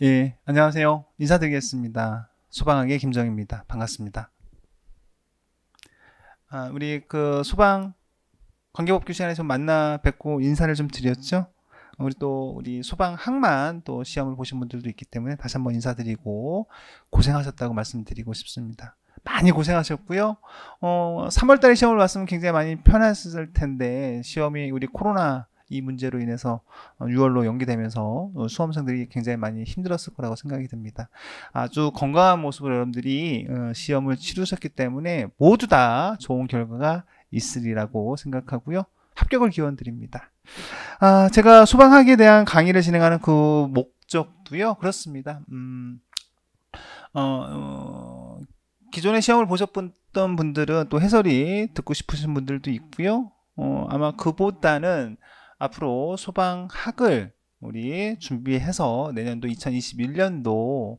예, 안녕하세요. 인사드리겠습니다. 소방학의 김정입니다. 반갑습니다. 우리 소방 관계법규 시간에 좀 만나 뵙고 인사를 좀 드렸죠. 우리 소방학만 또 시험을 보신 분들도 있기 때문에 다시 한번 인사드리고 고생하셨다고 말씀드리고 싶습니다. 많이 고생하셨고요. 3월달에 시험을 봤으면 굉장히 많이 편했을 텐데 시험이 우리 코로나 이 문제로 인해서 6월로 연기되면서 수험생들이 굉장히 많이 힘들었을 거라고 생각이 듭니다. 아주 건강한 모습으로 여러분들이 시험을 치르셨기 때문에 모두 다 좋은 결과가 있으리라고 생각하고요. 합격을 기원드립니다. 제가 소방학에 대한 강의를 진행하는 그 목적도요. 그렇습니다. 기존에 시험을 보셨던 분들은 또 해설이 듣고 싶으신 분들도 있고요. 아마 그보다는 앞으로 소방학을 우리 준비해서 내년도 2021년도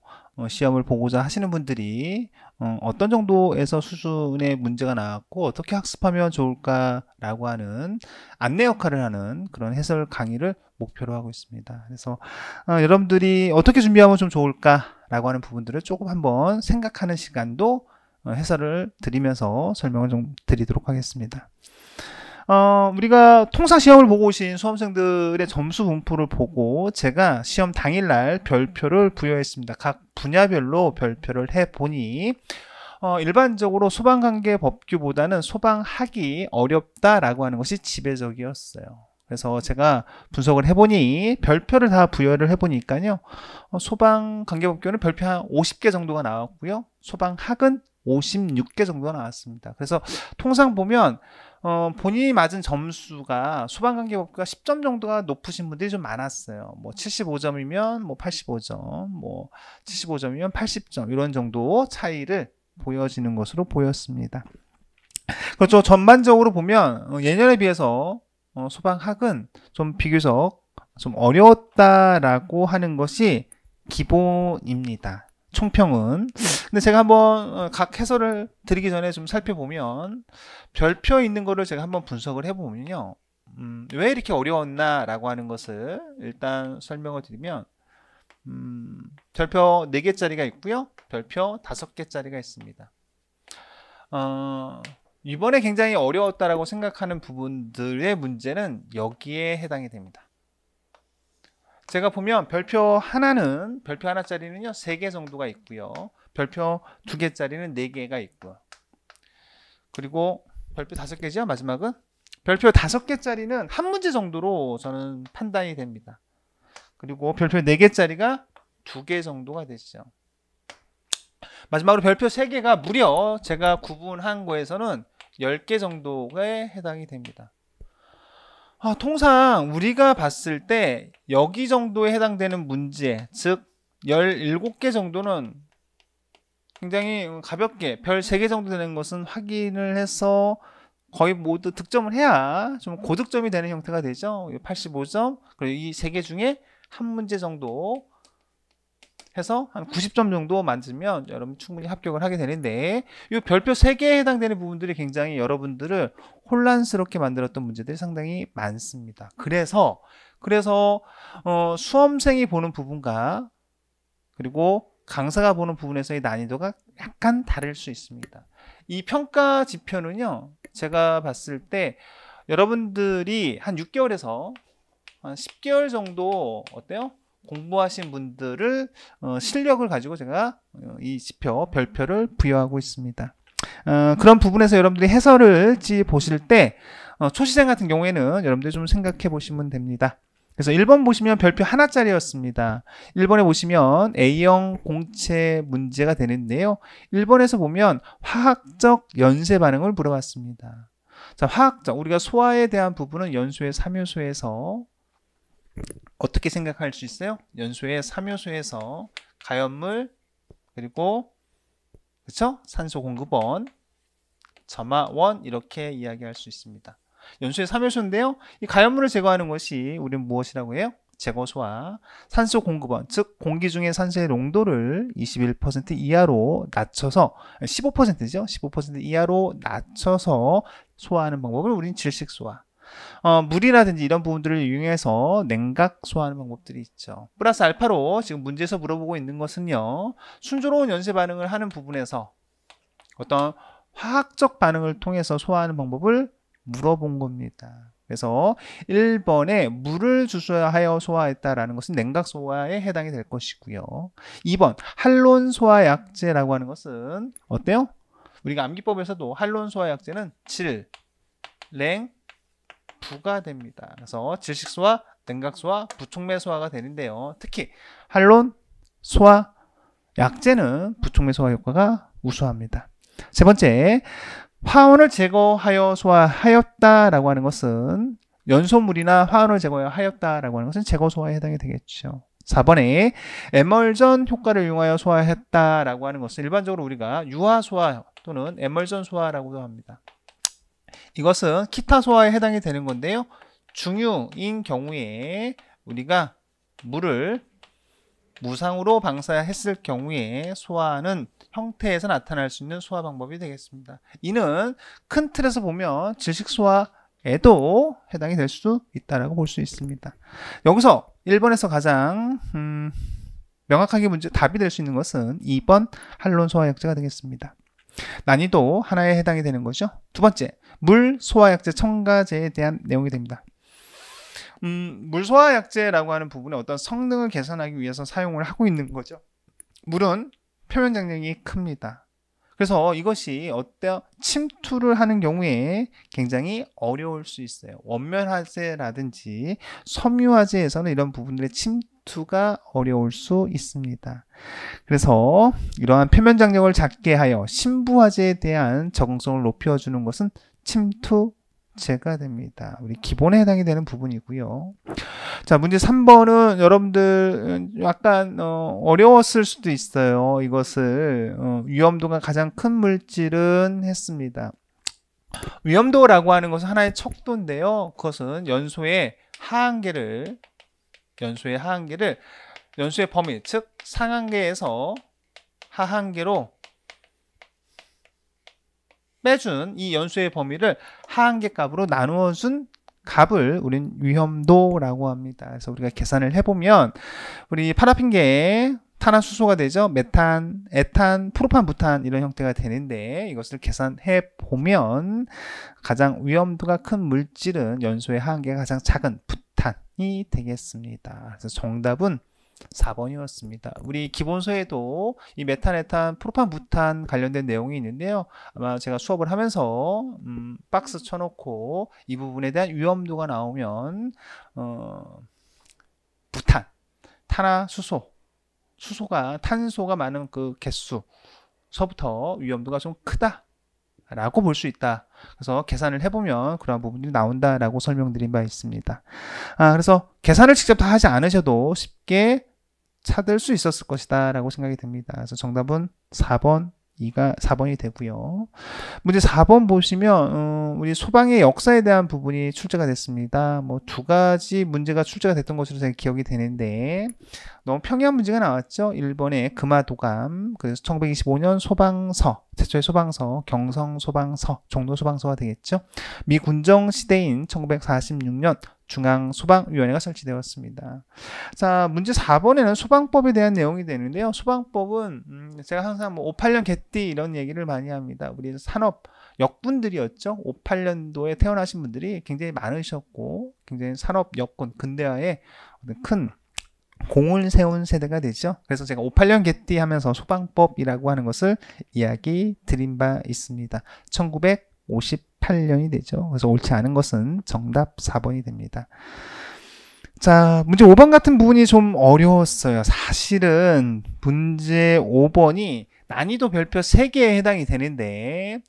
시험을 보고자 하시는 분들이 어떤 정도에서 수준의 문제가 나왔고 어떻게 학습하면 좋을까라고 하는 안내 역할을 하는 그런 해설 강의를 목표로 하고 있습니다. 그래서 여러분들이 어떻게 준비하면 좀 좋을까라고 하는 부분들을 조금 한번 생각하는 시간도 해설을 드리면서 설명을 좀 드리도록 하겠습니다. 우리가 통상 시험을 보고 오신 수험생들의 점수 분포를 보고 제가 시험 당일날 별표를 부여했습니다. 각 분야별로 별표를 해보니 일반적으로 소방관계법규보다는 소방학이 어렵다라고 하는 것이 지배적이었어요. 그래서 제가 분석을 해보니 별표를 다 부여를 해보니까요. 소방관계법규는 별표 한 50개 정도가 나왔고요. 소방학은 56개 정도가 나왔습니다. 그래서 통상 보면 본인이 맞은 점수가 소방관계법규가 10점 정도가 높으신 분들이 좀 많았어요. 뭐 75점이면 뭐 85점, 뭐 75점이면 80점 이런 정도 차이를 보여지는 것으로 보였습니다. 그렇죠. 전반적으로 보면 예년에 비해서 소방학은 좀 비교적 좀 어려웠다라고 하는 것이 기본입니다. 총평은. 근데 제가 한번 각 해설을 드리기 전에 좀 살펴보면 별표 있는 거를 제가 한번 분석을 해보면요. 왜 이렇게 어려웠나 라고 하는 것을 일단 설명을 드리면 별표 4개짜리가 있고요. 별표 5개짜리가 있습니다. 이번에 굉장히 어려웠다라고 생각하는 부분들의 문제는 여기에 해당이 됩니다. 제가 보면 별표 하나짜리는요 3개 정도가 있고요. 별표 2개짜리는 4개가 있고요. 그리고 별표 5개죠 마지막은. 별표 5개짜리는 한 문제 정도로 저는 판단이 됩니다. 그리고 별표 4개짜리가 2개 정도가 되죠. 마지막으로 별표 3개가 무려 제가 구분한 거에서는 10개 정도에 해당이 됩니다. 통상 우리가 봤을 때 여기 정도에 해당되는 문제, 즉 17개 정도는 굉장히 가볍게 별 3개 정도 되는 것은 확인을 해서 거의 모두 득점을 해야 좀 고득점이 되는 형태가 되죠. 85점, 그리고 이 3개 중에 한 문제 정도 해서 한 90점 정도 만들면 여러분 충분히 합격을 하게 되는데 이 별표 3개에 해당되는 부분들이 굉장히 여러분들을 혼란스럽게 만들었던 문제들이 상당히 많습니다. 그래서 수험생이 보는 부분과 그리고 강사가 보는 부분에서의 난이도가 약간 다를 수 있습니다. 이 평가 지표는요. 제가 봤을 때 여러분들이 한 6개월에서 한 10개월 정도 어때요? 공부하신 분들을 실력을 가지고 제가 이 지표 별표를 부여하고 있습니다. 그런 부분에서 여러분들이 해설을 보실 때 초시생 같은 경우에는 여러분들이 좀 생각해 보시면 됩니다. 그래서 1번 보시면 별표 하나짜리였습니다. 1번에 보시면 A형 공채 문제가 되는데요. 1번에서 보면 화학적 연쇄 반응을 물어봤습니다. 자, 화학적 우리가 소화에 대한 부분은 연소의 3요소에서 어떻게 생각할 수 있어요? 연소의 3요소에서 가연물 그리고 그쵸? 산소 공급원, 점화원 이렇게 이야기할 수 있습니다. 연소의 3요소인데요. 이 가연물을 제거하는 것이 우리는 무엇이라고 해요? 제거소와 산소 공급원, 즉 공기 중의 산소의 농도를 21% 이하로 낮춰서 15%죠. 15% 이하로 낮춰서 소화하는 방법을 우리는 질식소화. 물이라든지 이런 부분들을 이용해서 냉각 소화하는 방법들이 있죠. 플러스 알파로 지금 문제에서 물어보고 있는 것은요. 순조로운 연쇄 반응을 하는 부분에서 어떤 화학적 반응을 통해서 소화하는 방법을 물어본 겁니다. 그래서 1번에 물을 주소하여 소화했다라는 것은 냉각 소화에 해당이 될 것이고요. 2번 할론 소화 약제라고 하는 것은 어때요? 우리가 암기법에서도 할론 소화 약제는 질, 랭, 부가 됩니다. 그래서 질식 소화, 냉각 소화, 부촉매 소화가 되는데요. 특히 할론 소화 약제는 부촉매 소화 효과가 우수합니다. 세 번째, 화원을 제거하여 소화하였다라고 하는 것은 연소물이나 화원을 제거하였다라고 하는 것은 제거 소화에 해당이 되겠죠. 4번에 에멀전 효과를 이용하여 소화했다라고 하는 것은 일반적으로 우리가 유화 소화 또는 에멀전 소화라고도 합니다. 이것은 키타 소화에 해당이 되는 건데요. 중유인 경우에 우리가 물을 무상으로 방사했을 경우에 소화하는 형태에서 나타날 수 있는 소화 방법이 되겠습니다. 이는 큰 틀에서 보면 질식 소화에도 해당이 될 수 있다고 볼 수 있습니다. 여기서 1번에서 가장 명확하게 답이 될 수 있는 것은 2번 할론 소화 약제가 되겠습니다. 난이도 하나에 해당이 되는 거죠. 두 번째, 물 소화 약제 첨가제에 대한 내용이 됩니다. 물 소화 약제라고 하는 부분에 어떤 성능을 개선하기 위해서 사용을 하고 있는 거죠. 물은 표면 장력이 큽니다. 그래서 이것이 어떤 침투를 하는 경우에 굉장히 어려울 수 있어요. 원면화재라든지 섬유화재에서는 이런 부분들의 침투가 어려울 수 있습니다. 그래서 이러한 표면 장력을 작게 하여 신부화재에 대한 적응성을 높여주는 것은 침투제가 됩니다. 우리 기본에 해당이 되는 부분이고요. 자, 문제 3번은 여러분들 약간 어려웠을 수도 있어요. 이것을 위험도가 가장 큰 물질은 했습니다. 위험도라고 하는 것은 하나의 척도인데요. 그것은 연소의 연소의 범위, 즉 상한계에서 하한계로 빼준 이 연소의 범위를 하한계 값으로 나누어준 값을 우린 위험도라고 합니다. 그래서 우리가 계산을 해보면 우리 파라핀계에 탄화수소가 되죠. 메탄, 에탄, 프로판, 부탄 이런 형태가 되는데 이것을 계산해 보면 가장 위험도가 큰 물질은 연소의 하한계가 가장 작은 부탄이 되겠습니다. 그래서 정답은 4번이었습니다. 우리 기본서에도 이 메탄, 에탄, 프로판, 부탄 관련된 내용이 있는데요. 아마 제가 수업을 하면서 박스 쳐놓고 이 부분에 대한 위험도가 나오면 부탄, 수소가 탄소가 많은 그 개수서부터 위험도가 좀 크다라고 볼 수 있다. 그래서 계산을 해보면 그런 부분이 나온다라고 설명드린 바 있습니다. 그래서 계산을 직접 다 하지 않으셔도 쉽게 찾을 수 있었을 것이다 라고 생각이 듭니다. 그래서 정답은 4번이 되고요. 문제 4번 보시면 우리 소방의 역사에 대한 부분이 출제가 됐습니다. 뭐 두 가지 문제가 출제가 됐던 것으로 제가 기억이 되는데 너무 평이한 문제가 나왔죠. 1번에 금화도감, 그래서 1925년 소방서, 최초의 소방서, 경성소방서, 종로소방서가 되겠죠. 미 군정시대인 1946년 중앙소방위원회가 설치되었습니다. 자, 문제 4번에는 소방법에 대한 내용이 되는데요. 소방법은 제가 항상 58년 개띠 이런 얘기를 많이 합니다. 우리 산업 역분들이었죠. 58년도에 태어나신 분들이 굉장히 많으셨고 굉장히 산업 여건 근대화에 큰 공을 세운 세대가 되죠. 그래서 제가 58년 개띠 하면서 소방법이라고 하는 것을 이야기 드린 바 있습니다. 1958년이 되죠. 그래서 옳지 않은 것은 정답 4번이 됩니다. 자, 문제 5번 같은 부분이 좀 어려웠어요. 사실은 문제 5번이 난이도 별표 3개에 해당이 되는데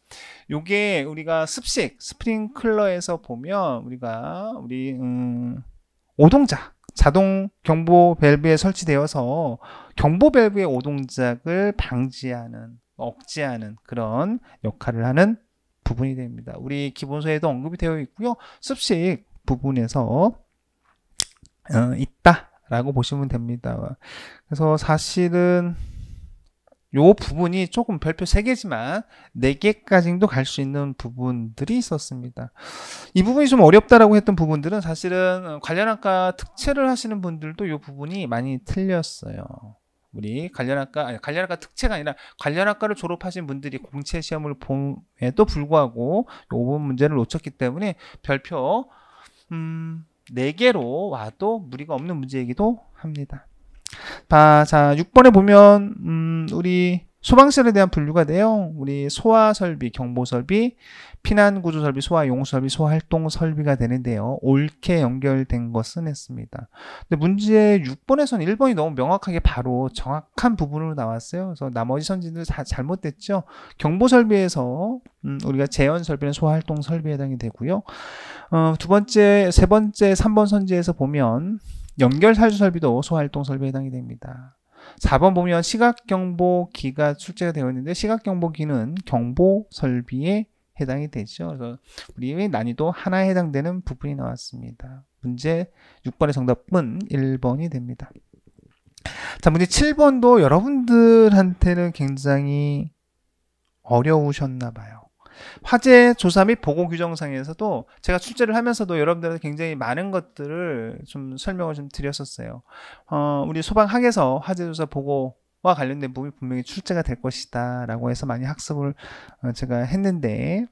요게 우리가 습식, 스프링클러에서 보면 우리 오동작 자동 경보 밸브에 설치되어서 경보 밸브의 오동작을 방지하는, 억제하는 그런 역할을 하는 부분이 됩니다. 우리 기본서에도 언급이 되어 있고요. 습식 부분에서 있다라고 보시면 됩니다. 그래서 사실은 요 부분이 조금 별표 3개지만 4개까지도 갈 수 있는 부분들이 있었습니다. 이 부분이 좀 어렵다라고 했던 부분들은 사실은 관련학과 특채를 하시는 분들도 이 부분이 많이 틀렸어요. 우리 관련학과 특채가 아니라 관련학과를 졸업하신 분들이 공채 시험을 봄에도 불구하고 이 부분 문제를 놓쳤기 때문에 별표 4개로 와도 무리가 없는 문제이기도 합니다. 자, 6번에 보면 우리 소방시설에 대한 분류가 돼요. 우리 소화설비, 경보설비, 피난구조설비, 소화용수설비, 소활동설비가 되는데요. 옳게 연결된 것은 했습니다. 근데 문제 6번에서는 1번이 너무 명확하게 바로 정확한 부분으로 나왔어요. 그래서 나머지 선지들 다 잘못됐죠. 경보설비에서 우리가 재현설비는 소활동설비에 해당이 되고요. 두 번째, 세 번째, 3번 선지에서 보면 연결살주설비도 소활동설비에 해당이 됩니다. 4번 보면 시각경보기가 출제가 되어 있는데 시각경보기는 경보설비에 해당이 되죠. 그래서 우리 난이도 하나에 해당되는 부분이 나왔습니다. 문제 6번의 정답은 1번이 됩니다. 자, 문제 7번도 여러분들한테는 굉장히 어려우셨나 봐요. 화재 조사 및 보고 규정상에서도 제가 출제를 하면서도 여러분들한테 굉장히 많은 것들을 좀 설명을 좀 드렸었어요. 우리 소방학에서 화재 조사 보고와 관련된 부분이 분명히 출제가 될 것이다 라고 해서 많이 학습을 제가 했는데,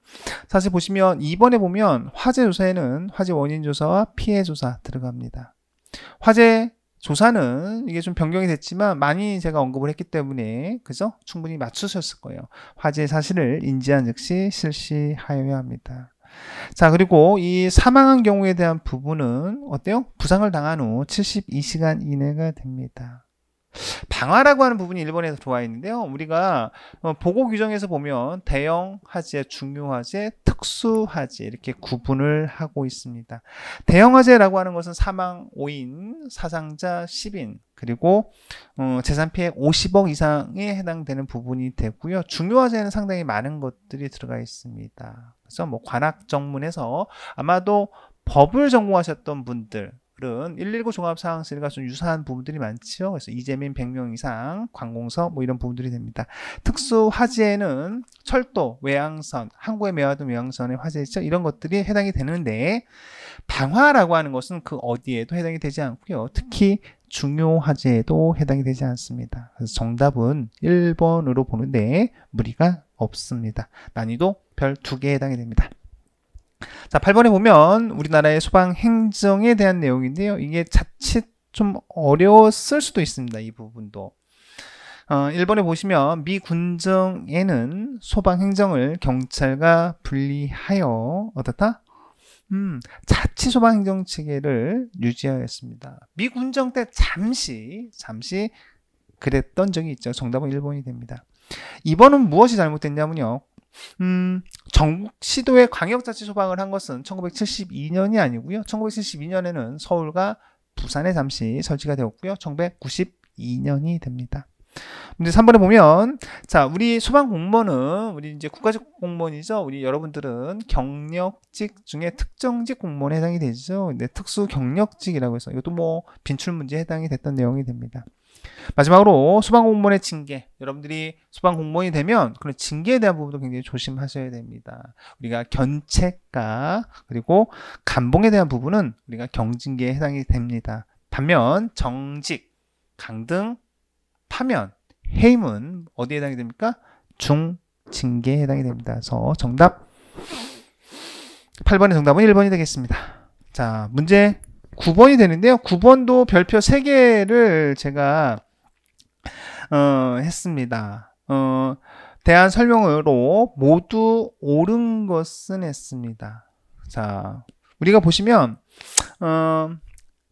사실 보시면 2번에 보면 화재 조사에는 화재 원인 조사와 피해 조사 들어갑니다. 화재 조사는 이게 좀 변경이 됐지만 많이 제가 언급을 했기 때문에 그죠? 충분히 맞추셨을 거예요. 화재 사실을 인지한 즉시 실시하여야 합니다. 자, 그리고 이 사망한 경우에 대한 부분은 어때요? 부상을 당한 후 72시간 이내가 됩니다. 방화라고 하는 부분이 1번에 들어와 있는데요. 우리가 보고 규정에서 보면 대형 화재, 중요 화재, 특수 화재 이렇게 구분을 하고 있습니다. 대형 화재라고 하는 것은 사망 5인, 사상자 10인, 그리고 재산 피해 50억 이상에 해당되는 부분이 되고요. 중요 화재는 상당히 많은 것들이 들어가 있습니다. 그래서 뭐 관악정문에서 아마도 법을 전공하셨던 분들 119 종합상황실과 좀 유사한 부분들이 많죠. 그래서 이재민 100명 이상, 관공서 뭐 이런 부분들이 됩니다. 특수 화재는 철도, 외항선, 항구에 매화된 외항선의 화재죠. 이런 것들이 해당이 되는데 방화라고 하는 것은 그 어디에도 해당이 되지 않고요. 특히 중요 화재에도 해당이 되지 않습니다. 그래서 정답은 1번으로 보는데 무리가 없습니다. 난이도 별 2개 해당이 됩니다. 자, 8번에 보면 우리나라의 소방 행정에 대한 내용인데요. 이게 자칫 좀 어려웠을 수도 있습니다. 이 부분도. 1번에 보시면 미 군정에는 소방 행정을 경찰과 분리하여 어떻다? 자치 소방 행정 체계를 유지하였습니다. 미 군정 때 잠시 그랬던 적이 있죠. 정답은 1번이 됩니다. 2번은 무엇이 잘못됐냐면요. 전국 시도에 광역자치 소방을 한 것은 1972년이 아니고요. 1972년에는 서울과 부산에 잠시 설치가 되었고요. 1992년이 됩니다. 문제 3번에 보면, 자, 우리 소방 공무원은 우리 이제 국가직 공무원이죠. 우리 여러분들은 경력직 중에 특정직 공무원에 해당이 되죠. 근데 특수 경력직이라고 해서 이것도 뭐 빈출 문제에 해당이 됐던 내용이 됩니다. 마지막으로 소방공무원의 징계, 여러분들이 소방공무원이 되면 그런 징계에 대한 부분도 굉장히 조심하셔야 됩니다. 우리가 견책과 그리고 감봉에 대한 부분은 우리가 경징계에 해당이 됩니다. 반면 정직, 강등, 파면, 해임은 어디에 해당이 됩니까? 중징계에 해당이 됩니다. 그래서 정답 8번의 정답은 1번이 되겠습니다. 자, 문제 9번이 되는데요. 9번도 별표 3개를 제가 했습니다. 대한 설명으로 모두 옳은 것은 했습니다. 자, 우리가 보시면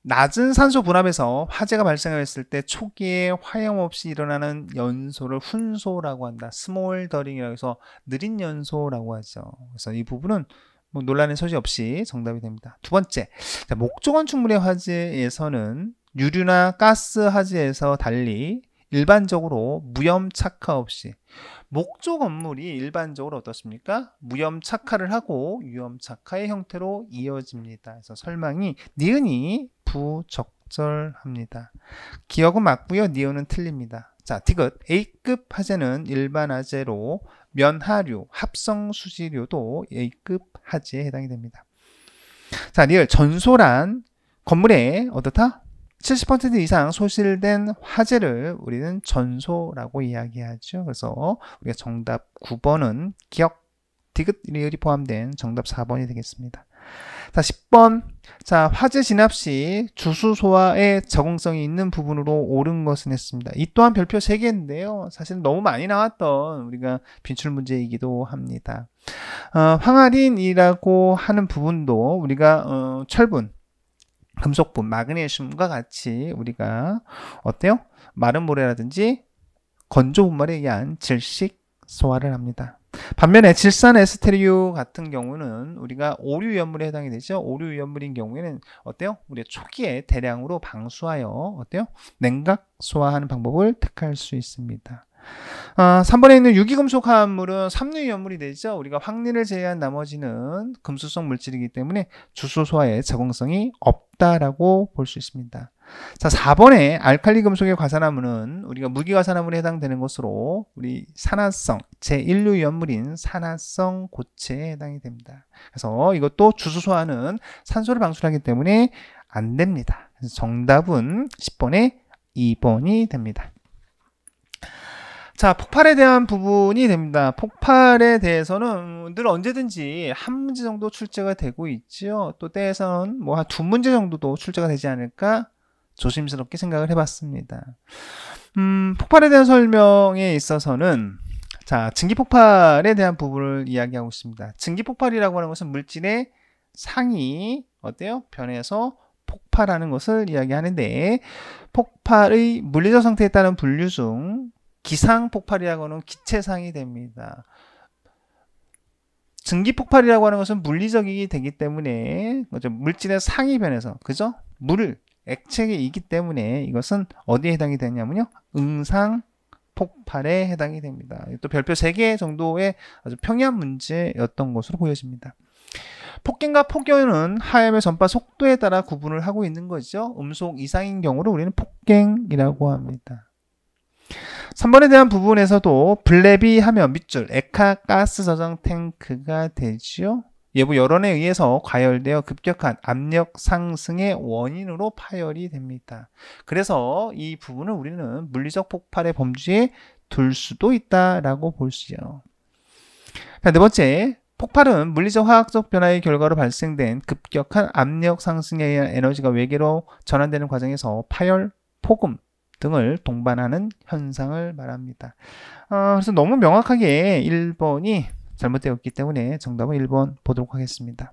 낮은 산소 분압에서 화재가 발생했을 때 초기에 화염 없이 일어나는 연소를 훈소라고 한다. 스몰더링이라고 해서 느린 연소라고 하죠. 그래서 이 부분은 뭐 논란의 소지 없이 정답이 됩니다. 두 번째, 자, 목조 건축물의 화재에서는 유류나 가스 화재에서 달리 일반적으로 무염 착화 없이, 목조 건물이 일반적으로 어떻습니까? 무염 착화를 하고 유염 착화의 형태로 이어집니다. 그래서 설명이 니은이 부적절합니다. 기억은 맞고요, 니은은 틀립니다. 자, 디귿 A급 하재는 일반 하재로 면하류, 합성 수지료도 A급 하재에 해당이 됩니다. 자, 리을 전소란 건물에 어떻다? 70% 이상 소실된 화재를 우리는 전소라고 이야기하죠. 그래서 우리가 정답 9번은 기억, 디귿, 리을이 포함된 정답 4번이 되겠습니다. 자, 10번. 자, 화재 진압 시 주수 소화에 적응성이 있는 부분으로 옳은 것은 했습니다. 이 또한 별표 3개인데요. 사실 너무 많이 나왔던 우리가 빈출 문제이기도 합니다. 황아린이라고 하는 부분도 우리가 철분, 금속분, 마그네슘과 같이 우리가 어때요? 마른 모래라든지 건조 분말에 의한 질식 소화를 합니다. 반면에 질산 에스테리오 같은 경우는 우리가 오류위험물에 해당이 되죠. 오류위험물인 경우에는 어때요? 우리 초기에 대량으로 방수하여 어때요? 냉각 소화하는 방법을 택할 수 있습니다. 3번에 있는 유기금속 화합물은 삼류위험물이 되죠. 우리가 황리를 제외한 나머지는 금수성 물질이기 때문에 주수 소화에 적응성이 없다라고 볼 수 있습니다. 자, 4번에 알칼리 금속의 과산화물은 우리가 무기과산화물에 해당되는 것으로 우리 산화성 제1류 위험물인 산화성 고체에 해당이 됩니다. 그래서 이것도 주수 소화는 산소를 방출하기 때문에 안 됩니다. 그래서 정답은 10번에 2번이 됩니다. 자, 폭발에 대한 부분이 됩니다. 폭발에 대해서는 늘 언제든지 한 문제 정도 출제가 되고 있지요. 또 때에서는 뭐 한 2문제 정도도 출제가 되지 않을까 조심스럽게 생각을 해봤습니다. 폭발에 대한 설명에 있어서는 자, 증기폭발에 대한 부분을 이야기하고 있습니다. 증기폭발이라고 하는 것은 물질의 상이 어때요? 변해서 폭발하는 것을 이야기하는데 폭발의 물리적 상태에 따른 분류 중 기상폭발이라고 하는 기체상이 됩니다. 증기폭발이라고 하는 것은 물리적이기 되기 때문에 물질의 상이 변해서 그죠? 물을 액체이기 때문에 이것은 어디에 해당이 되냐면요. 응상 폭발에 해당이 됩니다. 또 별표 3개 정도의 아주 평이한 문제였던 것으로 보여집니다. 폭갱과 폭연은 하염의 전파 속도에 따라 구분을 하고 있는 거죠. 음속 이상인 경우를 우리는 폭갱이라고 합니다. 3번에 대한 부분에서도 블랩이 하면 밑줄 액화 가스 저장 탱크가 되지요. 외부 여론에 의해서 과열되어 급격한 압력 상승의 원인으로 파열이 됩니다. 그래서 이 부분을 우리는 물리적 폭발의 범주에 둘 수도 있다라고 볼 수 있어요. 네 번째, 폭발은 물리적 화학적 변화의 결과로 발생된 급격한 압력 상승에 의한 에너지가 외계로 전환되는 과정에서 파열, 폭음 등을 동반하는 현상을 말합니다. 그래서 너무 명확하게 1번이 잘못되었기 때문에 정답은 1번 보도록 하겠습니다.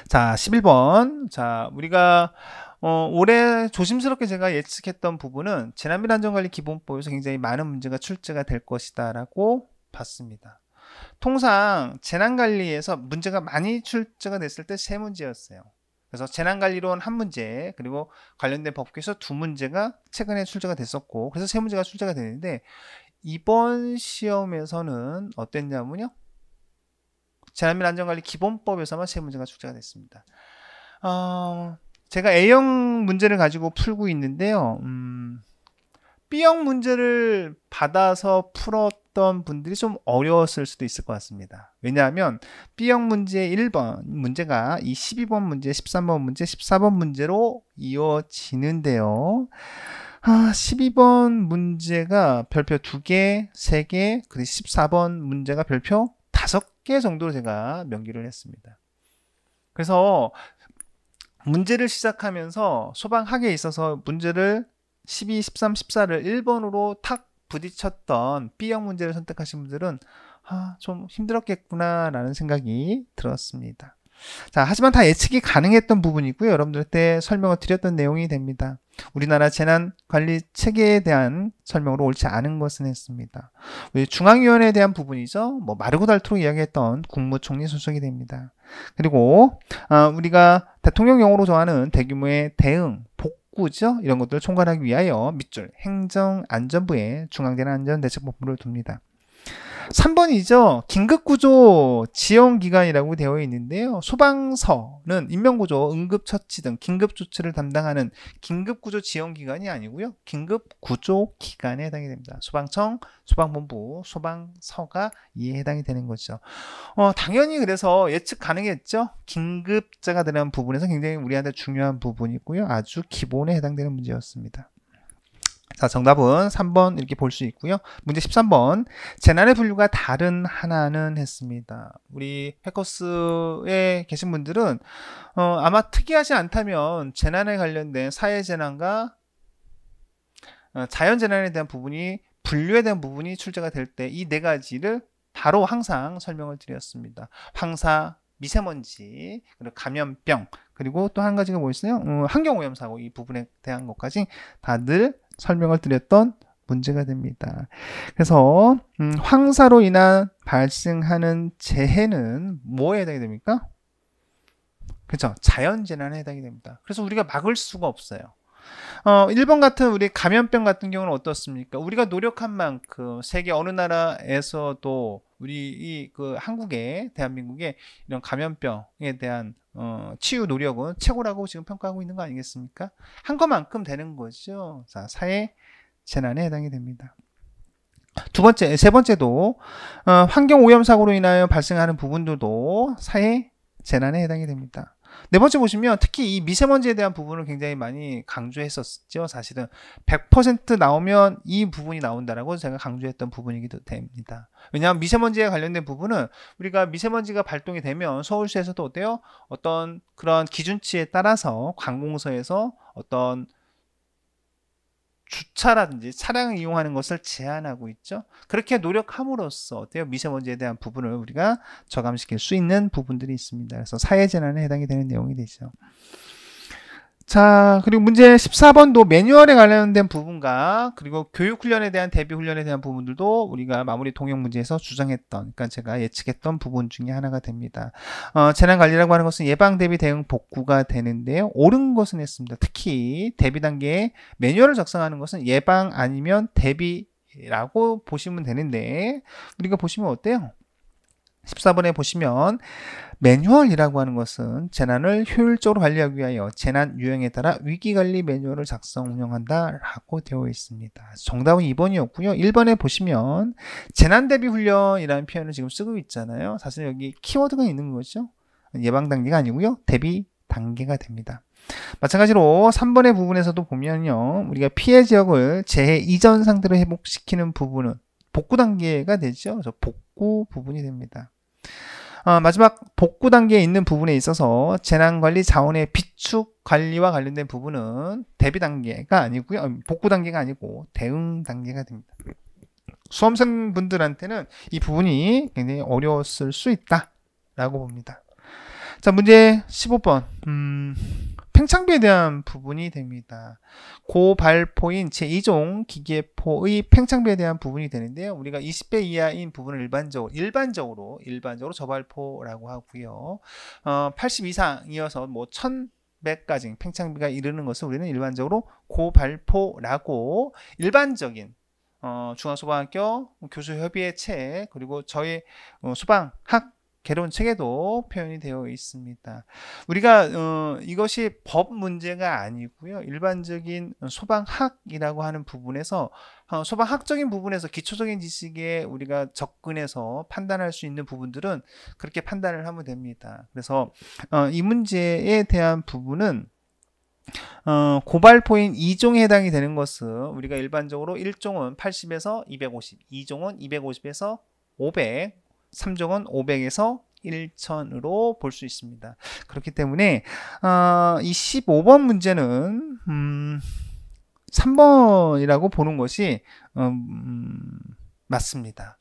자, 11번. 자, 우리가 올해 조심스럽게 제가 예측했던 부분은 재난및안전관리기본법에서 굉장히 많은 문제가 출제가 될 것이다 라고 봤습니다. 통상 재난관리에서 문제가 많이 출제가 됐을 때 3문제였어요. 그래서 재난관리론 1문제, 그리고 관련된 법규에서 2문제가 최근에 출제가 됐었고, 그래서 3문제가 출제가 되는데, 이번 시험에서는 어땠냐면요. 재난및안전관리 기본법에서만 3문제가 출제가 됐습니다. 제가 A형 문제를 가지고 풀고 있는데요. B형 문제를 받아서 풀었던 분들이 좀 어려웠을 수도 있을 것 같습니다. 왜냐하면 B형 문제 1번 문제가 이 12번 문제, 13번 문제, 14번 문제로 이어지는데요. 12번 문제가 별표 2개, 3개, 그리고 14번 문제가 별표 5개 정도로 제가 명기를 했습니다. 그래서 문제를 시작하면서 소방학에 있어서 문제를 12, 13, 14를 1번으로 탁 부딪혔던 B형 문제를 선택하신 분들은 좀 힘들었겠구나 라는 생각이 들었습니다. 자, 하지만 다 예측이 가능했던 부분이고요. 여러분들한테 설명을 드렸던 내용이 됩니다. 우리나라 재난관리 체계에 대한 설명으로 옳지 않은 것은 했습니다. 중앙위원회에 대한 부분이죠. 뭐 마르고 닳도록 이야기했던 국무총리 소속이 됩니다. 그리고 우리가 대통령령으로 정하는 대규모의 대응, 복구죠. 이런 것들을 총괄하기 위하여 밑줄 행정안전부에 중앙재난안전대책본부를 둡니다. 3번이죠. 긴급구조 지원기관이라고 되어 있는데요. 소방서는 인명구조, 응급처치 등 긴급조치를 담당하는 긴급구조 지원기관이 아니고요. 긴급구조기관에 해당이 됩니다. 소방청, 소방본부, 소방서가 이에 해당이 되는 거죠. 당연히 그래서 예측 가능했죠. 긴급자가 되는 부분에서 굉장히 우리한테 중요한 부분이고요. 아주 기본에 해당되는 문제였습니다. 자, 정답은 3번 이렇게 볼 수 있고요. 문제 13번. 재난의 분류가 다른 하나는 했습니다. 우리 해커스에 계신 분들은 아마 특이하지 않다면 재난에 관련된 사회재난과 자연재난에 대한 부분이 분류에 대한 부분이 출제가 될 때 이 네 가지를 바로 항상 설명을 드렸습니다. 황사, 미세먼지, 그리고 감염병, 그리고 또 한 가지가 뭐 있어요? 환경오염사고, 이 부분에 대한 것까지 다 늘 설명을 드렸던 문제가 됩니다. 그래서 황사로 인한 발생하는 재해는 뭐에 해당이 됩니까? 그렇죠. 자연재난에 해당이 됩니다. 그래서 우리가 막을 수가 없어요. 1번 같은 우리 감염병 같은 경우는 어떻습니까? 우리가 노력한 만큼 세계 어느 나라에서도 우리 그 한국에, 대한민국에 이런 감염병에 대한 치유 노력은 최고라고 지금 평가하고 있는 거 아니겠습니까? 한 것만큼 되는 거죠. 자, 사회 재난에 해당이 됩니다. 세 번째도 환경 오염 사고로 인하여 발생하는 부분들도 사회 재난에 해당이 됩니다. 네 번째 보시면 특히 이 미세먼지에 대한 부분을 굉장히 많이 강조했었죠. 사실은 100% 나오면 이 부분이 나온다라고 제가 강조했던 부분이기도 됩니다. 왜냐하면 미세먼지에 관련된 부분은 우리가 미세먼지가 발동이 되면 서울시에서도 어때요? 어떤 그런 기준치에 따라서 관공서에서 어떤 주차라든지 차량을 이용하는 것을 제한하고 있죠. 그렇게 노력함으로써 어때요? 미세먼지에 대한 부분을 우리가 저감시킬 수 있는 부분들이 있습니다. 그래서 사회재난에 해당이 되는 내용이 되죠. 자, 그리고 문제 14번도 매뉴얼에 관련된 부분과 그리고 교육훈련에 대한 대비훈련에 대한 부분들도 우리가 마무리 통역 문제에서 주장했던, 그러니까 제가 예측했던 부분 중에 하나가 됩니다. 재난관리라고 하는 것은 예방, 대비, 대응, 복구가 되는데요. 옳은 것은 했습니다. 특히 대비 단계에 매뉴얼을 작성하는 것은 예방 아니면 대비라고 보시면 되는데 우리가 보시면 어때요? 14번에 보시면 매뉴얼이라고 하는 것은 재난을 효율적으로 관리하기 위하여 재난 유형에 따라 위기관리 매뉴얼을 작성 운영한다 라고 되어 있습니다. 정답은 2번이었고요. 1번에 보시면 재난대비훈련이라는 표현을 지금 쓰고 있잖아요. 사실 여기 키워드가 있는 거죠. 예방 단계가 아니고요. 대비 단계가 됩니다. 마찬가지로 3번의 부분에서도 보면요. 우리가 피해 지역을 재해 이전 상태로 회복시키는 부분은 복구 단계가 되죠. 그래서 복구 부분이 됩니다. 마지막 복구 단계에 있는 부분에 있어서 재난관리 자원의 비축 관리와 관련된 부분은 대비 단계가 아니고요. 복구 단계가 아니고 대응 단계가 됩니다. 수험생 분들한테는 이 부분이 굉장히 어려웠을 수 있다라고 봅니다. 자, 문제 15번. 팽창비에 대한 부분이 됩니다. 고발포인 제2종 기계포의 팽창비에 대한 부분이 되는데요. 우리가 20배 이하인 부분을 일반적으로 저발포라고 하고요. 80 이상이어서 뭐 1100까지 팽창비가 이르는 것을 우리는 일반적으로 고발포라고 일반적인 중앙소방학교 교수협의회 책 그리고 저희 소방학 개론 책에도 표현이 되어 있습니다. 우리가 이것이 법 문제가 아니고요. 일반적인 소방학이라고 하는 부분에서 소방학적인 부분에서 기초적인 지식에 우리가 접근해서 판단할 수 있는 부분들은 그렇게 판단을 하면 됩니다. 그래서 이 문제에 대한 부분은 고발포인 2종에 해당이 되는 것은 우리가 일반적으로 1종은 80에서 250, 2종은 250에서 500, 3종은 500에서 1000으로 볼 수 있습니다. 그렇기 때문에 이 15번 문제는 3번이라고 보는 것이 맞습니다.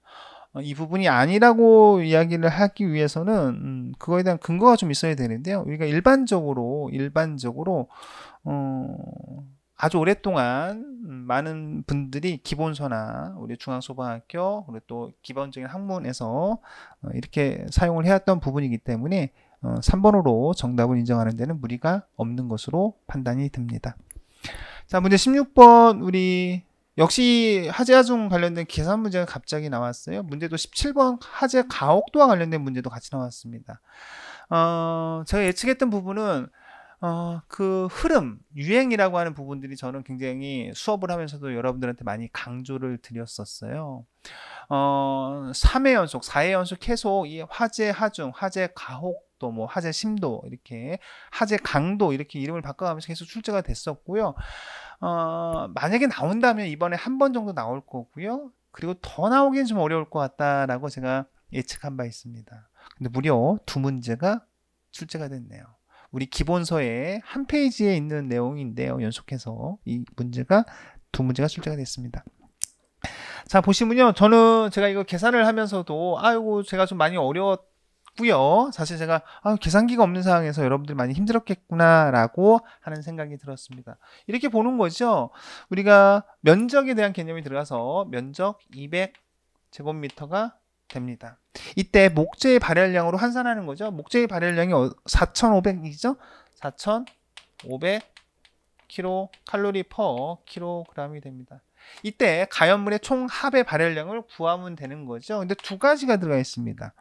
이 부분이 아니라고 이야기를 하기 위해서는 그거에 대한 근거가 좀 있어야 되는데요. 우리가 일반적으로 아주 오랫동안 많은 분들이 기본서나 우리 중앙소방학교 그리고 또 기본적인 학문에서 이렇게 사용을 해왔던 부분이기 때문에 3번으로 정답을 인정하는 데는 무리가 없는 것으로 판단이 됩니다. 자, 문제 16번 우리 역시 하재 하중 관련된 계산 문제가 갑자기 나왔어요. 문제도 17번 하재 가옥도와 관련된 문제도 같이 나왔습니다. 제가 예측했던 부분은 그 흐름, 유행이라고 하는 부분들이 저는 굉장히 수업을 하면서도 여러분들한테 많이 강조를 드렸었어요. 3회 연속, 4회 연속 계속 이 화재 하중, 화재 가혹도, 뭐 화재 심도, 이렇게 화재 강도 이렇게 이름을 바꿔가면서 계속 출제가 됐었고요. 만약에 나온다면 이번에 한 번 정도 나올 거고요. 그리고 더 나오기는 좀 어려울 것 같다라고 제가 예측한 바 있습니다. 근데 무려 2문제가 출제가 됐네요. 우리 기본서의 한 페이지에 있는 내용인데요. 연속해서 이 문제가 2문제가 출제가 됐습니다. 자, 보시면요. 제가 이거 계산을 하면서도 아이고 제가 좀 많이 어려웠고요. 사실 제가 계산기가 없는 상황에서 여러분들이 많이 힘들었겠구나 라고 하는 생각이 들었습니다. 이렇게 보는 거죠. 우리가 면적에 대한 개념이 들어가서 면적 200제곱미터가 됩니다. 이때 목재의 발열량으로 환산하는 거죠. 목재의 발열량이 4,500이죠. 4,500kcal per kg이 됩니다. 이때 가연물의 총 합의 발열량을 구하면 되는 거죠. 근데 두 가지가 들어가 있습니다.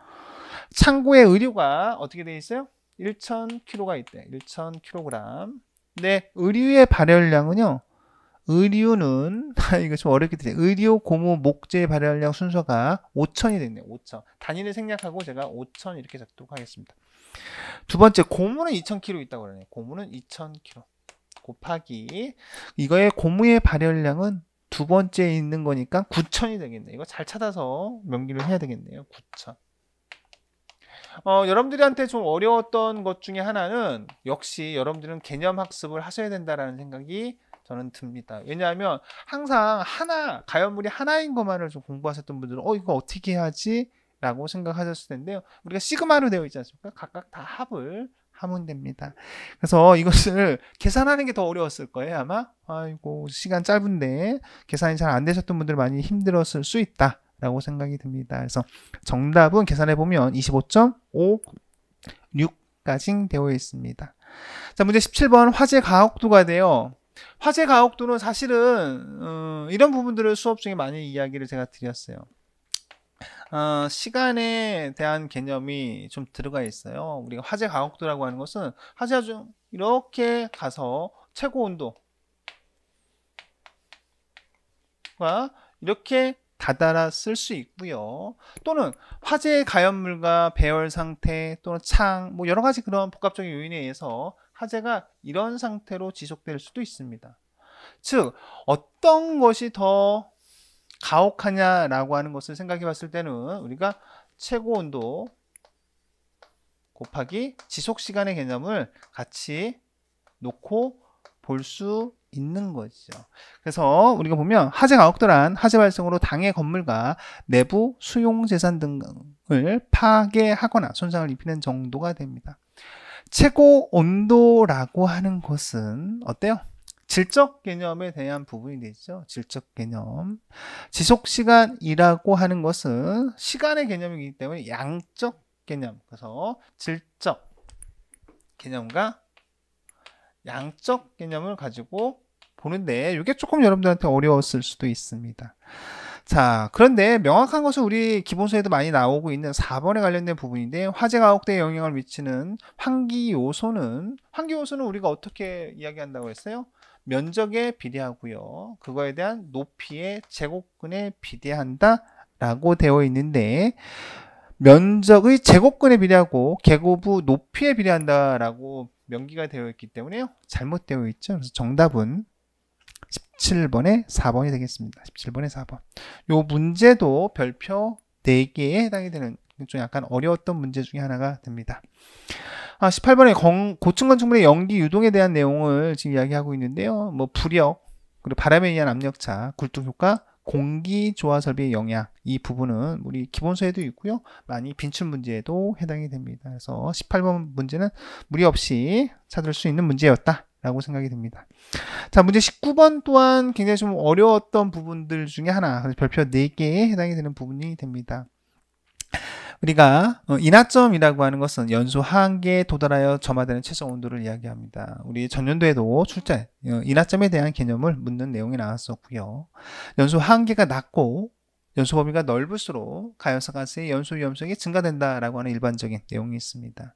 창고에 의류가 어떻게 되어 있어요? 1,000kg가 있대. 1,000kg. 근데 의류의 발열량은요. 의류는 이거 좀 어렵게 들려요. 의류, 고무, 목재 발열량 순서가 5,000이 됐네요. 5,000. 단위를 생략하고 제가 5,000 이렇게 적도록 하겠습니다. 두 번째, 고무는 2,000kg 있다고 그러네요. 고무는 2,000kg 곱하기 이거의 고무의 발열량은 두 번째에 있는 거니까 9,000이 되겠네요. 이거 잘 찾아서 명기를 해야 되겠네요. 9,000. 여러분들한테 좀 어려웠던 것 중에 하나는 역시 여러분들은 개념 학습을 하셔야 된다라는 생각이 저는 듭니다. 왜냐하면 항상 가연물이 하나인 것만을 좀 공부하셨던 분들은 이거 어떻게 해야지? 라고 생각하셨을 텐데요. 우리가 시그마로 되어 있지 않습니까? 각각 다 합을 하면 됩니다. 그래서 이것을 계산하는 게 더 어려웠을 거예요. 아마 아이고 시간 짧은데 계산이 잘 안 되셨던 분들 많이 힘들었을 수 있다 라고 생각이 듭니다. 그래서 정답은 계산해 보면 25.56까지 되어 있습니다. 자, 문제 17번 화재 가혹도가 돼요. 화재 가혹도는 사실은 이런 부분들을 수업 중에 많이 이야기를 제가 드렸어요. 시간에 대한 개념이 좀 들어가 있어요. 우리가 화재 가혹도라고 하는 것은 화재 아주 이렇게 가서 최고 온도가 이렇게 다다랐을 수 있고요. 또는 화재의 가연물과 배열 상태 또는 창 뭐 여러 가지 그런 복합적인 요인에 의해서 화재가 이런 상태로 지속될 수도 있습니다. 즉 어떤 것이 더 가혹하냐라고 하는 것을 생각해 봤을 때는 우리가 최고 온도 곱하기 지속시간의 개념을 같이 놓고 볼 수 있는 거죠. 그래서 우리가 보면 화재 가혹도란 화재 발생으로 당해 건물과 내부 수용재산 등을 파괴하거나 손상을 입히는 정도가 됩니다. 최고 온도라고 하는 것은 어때요? 질적 개념에 대한 부분이 되죠. 질적 개념. 지속시간이라고 하는 것은 시간의 개념이기 때문에 양적 개념. 그래서 질적 개념과 양적 개념을 가지고 보는데 이게 조금 여러분들한테 어려웠을 수도 있습니다. 자, 그런데 명확한 것은 우리 기본서에도 많이 나오고 있는 4번에 관련된 부분인데 화재 가혹도에 영향을 미치는 환기 요소는 우리가 어떻게 이야기한다고 했어요? 면적에 비례하고요. 그거에 대한 높이의 제곱근에 비례한다 라고 되어 있는데 면적의 제곱근에 비례하고 계곡의 높이에 비례한다 라고 명기가 되어 있기 때문에 잘못되어 있죠. 그래서 정답은 17번에 4번이 되겠습니다. 17번에 4번. 요 문제도 별표 4개에 해당이 되는 좀 약간 어려웠던 문제 중에 하나가 됩니다. 18번에 고층 건축물의 연기 유동에 대한 내용을 지금 이야기하고 있는데요. 뭐 부력, 그리고 바람에 의한 압력차, 굴뚝 효과, 공기 조화 설비의 영향, 이 부분은 우리 기본서에도 있고요. 많이 빈출 문제에도 해당이 됩니다. 그래서 18번 문제는 무리 없이 찾을 수 있는 문제였다 라고 생각이 듭니다. 자, 문제 19번 또한 굉장히 좀 어려웠던 부분들 중에 하나, 별표 4개에 해당이 되는 부분이 됩니다. 우리가 인하점이라고 하는 것은 연소 하한계에 도달하여 점화되는 최저 온도를 이야기합니다. 우리 전년도에도 출제 인하점에 대한 개념을 묻는 내용이 나왔었고요. 연소 하한계가 낮고 연소 범위가 넓을수록 가연성 가스의 연소 위험성이 증가된다라고 하는 일반적인 내용이 있습니다.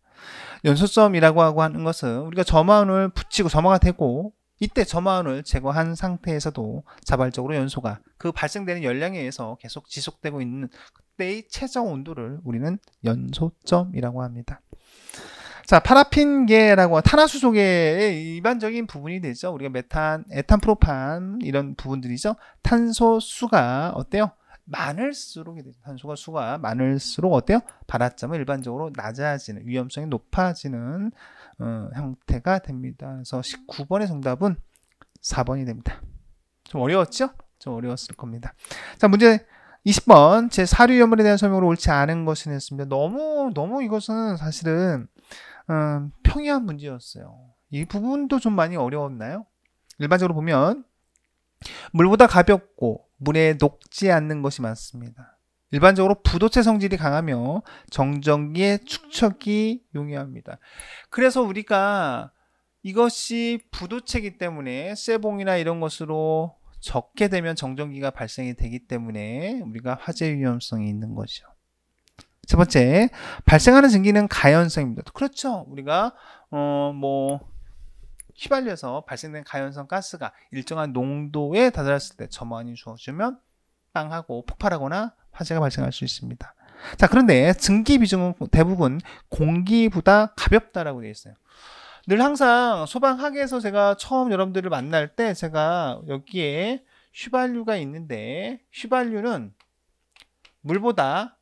연소점이라고 하는 것은 우리가 점화원을 붙이고 점화가 되고 이때 점화원을 제거한 상태에서도 자발적으로 연소가 그 발생되는 열량에 의해서 계속 지속되고 있는 그때의 최저 온도를 우리는 연소점이라고 합니다. 자, 파라핀계라고 탄화수소계의 일반적인 부분이 되죠. 우리가 메탄, 에탄, 프로판 이런 부분들이죠. 탄소수가 어때요? 많을수록 탄소가 수가 많을수록 어때요? 발화점은 일반적으로 낮아지는 위험성이 높아지는 형태가 됩니다. 그래서 19번의 정답은 4번이 됩니다. 좀 어려웠죠? 좀 어려웠을 겁니다. 자, 문제 20번 제 사료 위험물에 대한 설명으로 옳지 않은 것은 했습니다. 너무 이것은 사실은 평이한 문제였어요. 이 부분도 좀 많이 어려웠나요? 일반적으로 보면 물보다 가볍고 물에 녹지 않는 것이 많습니다. 일반적으로 부도체 성질이 강하며 정전기의 축척이 용이합니다. 그래서 우리가 이것이 부도체이기 때문에 쇠봉이나 이런 것으로 적게 되면 정전기가 발생이 되기 때문에 우리가 화재 위험성이 있는 거죠. 세 번째, 발생하는 증기는 가연성입니다. 그렇죠. 우리가 휘발유에서 발생된 가연성 가스가 일정한 농도에 다다랐을 때 점화원이 주어지면 빵하고 폭발하거나 화재가 발생할 수 있습니다. 자, 그런데 증기 비중은 대부분 공기보다 가볍다라고 되어 있어요. 늘 항상 소방학에서 제가 처음 여러분들을 만날 때 제가 여기에 휘발유가 있는데 휘발유는 물보다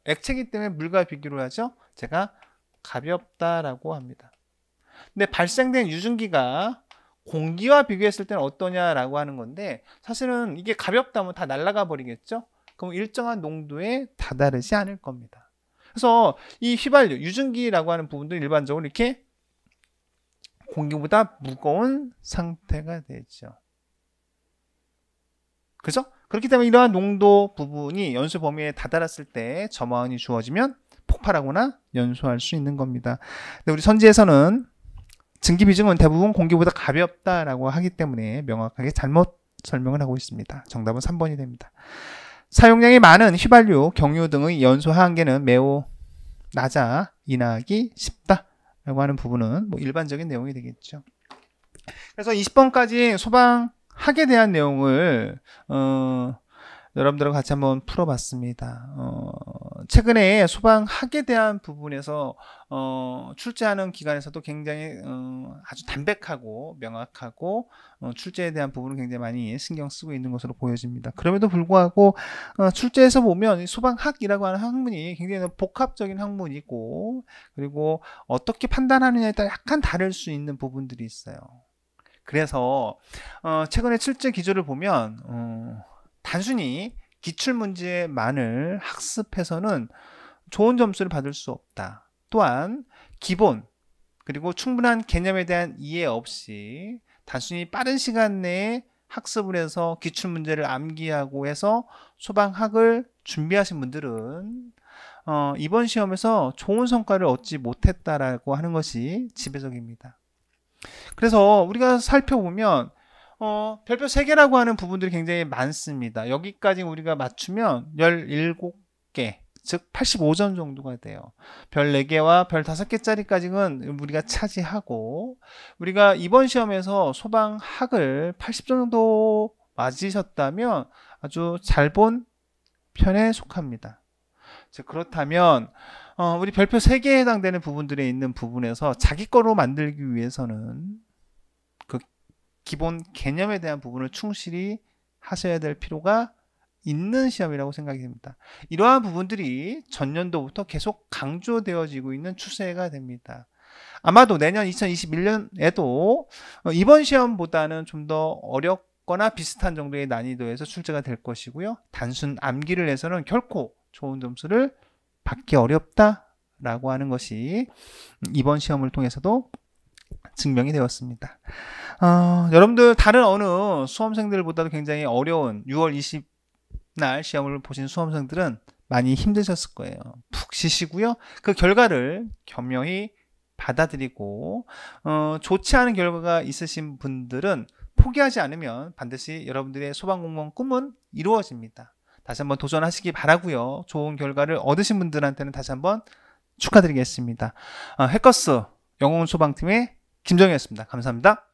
액체이기 때문에 물과 비교를 하죠. 제가 가볍다라고 합니다. 근데 발생된 유증기가 공기와 비교했을 때는 어떠냐라고 하는 건데 사실은 이게 가볍다면 다 날아가 버리겠죠. 그럼 일정한 농도에 다다르지 않을 겁니다. 그래서 이 휘발유, 유증기라고 하는 부분도 일반적으로 이렇게 공기보다 무거운 상태가 되죠. 그죠? 그렇기 때문에 이러한 농도 부분이 연소 범위에 다다랐을 때 점화원이 주어지면 폭발하거나 연소할 수 있는 겁니다. 근데 우리 선지에서는 증기 비중은 대부분 공기보다 가볍다라고 하기 때문에 명확하게 잘못 설명을 하고 있습니다. 정답은 3번이 됩니다. 사용량이 많은 휘발유, 경유 등의 연소 하한계는 매우 낮아 인하하기 쉽다라고 하는 부분은 일반적인 내용이 되겠죠. 그래서 20번까지 소방학에 대한 내용을 여러분들과 같이 한번 풀어봤습니다. 최근에 소방학에 대한 부분에서 출제하는 기관에서도 굉장히 아주 담백하고 명확하고 출제에 대한 부분을 굉장히 많이 신경 쓰고 있는 것으로 보여집니다. 그럼에도 불구하고 출제에서 보면 소방학이라고 하는 학문이 굉장히 복합적인 학문이고 그리고 어떻게 판단하느냐에 따라 약간 다를 수 있는 부분들이 있어요. 그래서 최근에 출제 기조를 보면 단순히 기출문제만을 학습해서는 좋은 점수를 받을 수 없다. 또한 기본 그리고 충분한 개념에 대한 이해 없이 단순히 빠른 시간 내에 학습을 해서 기출문제를 암기하고 해서 소방학을 준비하신 분들은 이번 시험에서 좋은 성과를 얻지 못했다라고 하는 것이 지배적입니다. 그래서 우리가 살펴보면 별표 3개라고 하는 부분들이 굉장히 많습니다. 여기까지 우리가 맞추면 17개, 즉 85점 정도가 돼요. 별 4개와 별 5개짜리까지는 우리가 차지하고 우리가 이번 시험에서 소방학을 80점 정도 맞으셨다면 아주 잘 본 편에 속합니다. 즉 그렇다면 우리 별표 3개에 해당되는 부분들에 있는 부분에서 자기 거로 만들기 위해서는 그 기본 개념에 대한 부분을 충실히 하셔야 될 필요가 있는 시험이라고 생각이 됩니다. 이러한 부분들이 전년도부터 계속 강조되어지고 있는 추세가 됩니다. 아마도 내년 2021년에도 이번 시험보다는 좀 더 어렵거나 비슷한 정도의 난이도에서 출제가 될 것이고요. 단순 암기를 해서는 결코 좋은 점수를 받기 어렵다라고 하는 것이 이번 시험을 통해서도 증명이 되었습니다. 여러분들 다른 어느 수험생들보다도 굉장히 어려운 6월 20날 시험을 보신 수험생들은 많이 힘드셨을 거예요. 푹 쉬시고요. 그 결과를 겸허히 받아들이고 좋지 않은 결과가 있으신 분들은 포기하지 않으면 반드시 여러분들의 소방공무원 꿈은 이루어집니다. 다시 한번 도전하시기 바라고요. 좋은 결과를 얻으신 분들한테는 다시 한번 축하드리겠습니다. 해커스 영웅소방팀의 김정희였습니다. 감사합니다.